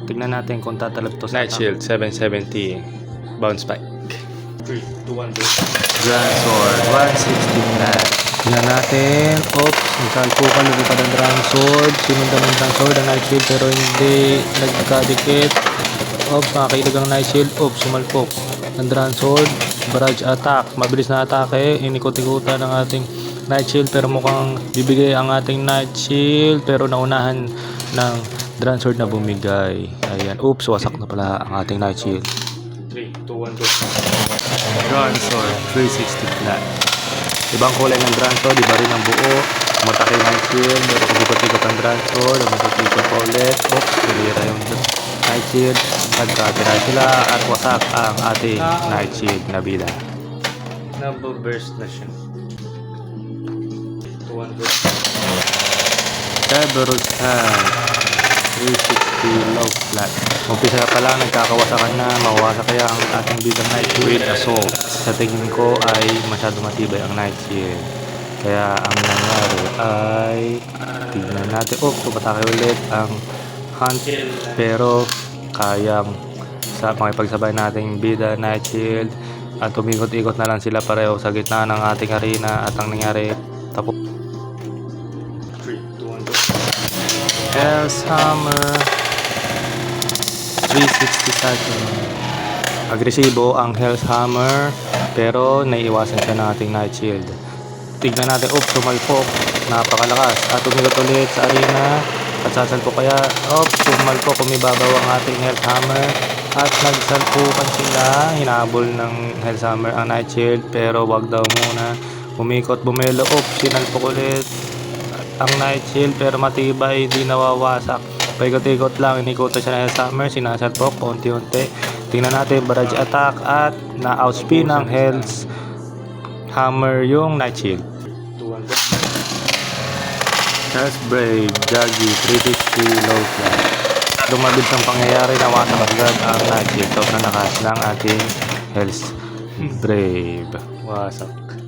Tignan natin kung tatalab to sa Night Shield 770 bounce back. 3, 2, 1, go. Grand Sword 160 flat. Tignan natin. Oops, nagsalpukan, lumipad ang Grand Sword. Sinundan ng Grand Sword ang Night Shield pero hindi nagkadikit. Oops, nakakilig ang Night Shield. Oops, sumalpok ang Grand Sword. Barrage attack, mabilis na atake. Inikot-ikutan ng ating Night Shield pero mukhang bibigay ang ating Night Shield pero naunahan ng Grand Sword na bumigay. Ayan, oops, wasak na pala ang ating Night Shield. 3, 2, 1, go. Grand Sword 360 flat. Ibang kulay ng Grand Sword, iba rin ang buo. Matake Night Shield, pero kumikot-ikot ang Grand Sword, kumikot-ikot pa ulit. Oops, pinira yung Night Shield. Nagkatira sila at wasak ang ating Night Shield na bila. Nababurst na siya. 2, 1, go. Cerberus Hand 360 low flat. Umpisa pa lang, nagkakawasakan na. Mawawasak kaya ang ating bidang Night Shield with assault. Sa tingin ko ay masyado matibay ang Night Shield. Kaya ang nangyari ay tignan natin. Oh, tumatake ulit ang Hunt. Pero kayang sa makipagsabay nating bida Night Shield. At umikot-ikot na lang sila pareho sa gitna ng ating arena. At ang nangyari, tapos. 3, 2, 1, go. Hell's Hammer 360 cycle. Agresibo ang Hell's Hammer pero naiiwasan siya ng ating Night Shield. Tignan natin, oops, sumalpok, napakalakas at umikot ulit sa arena at sasalpok kaya, oops, sumalpok, umibabaw ang ating Hell's Hammer at nagsalpukan sila. Hinabol ng Hell's Hammer ang Night Shield pero wag daw muna, umikot, bumelo, oops, sinalpok ulit ang Night Shield pero matibay, hindi nawawasak. Paikot-ikot lang, inikutan siya ng Hell's Hammer, sinasalpok paunti-unti. Tingnan natin, barrage attack at na-outspin ng Hell's Hammer yung Night Shield. Hell's Brave, Jaggy, 350 low flat. Lumabit ang pangyayari, nawasak agad ang Night Shield. Sobrang lakas ng ating Hell's Brave. Wasak.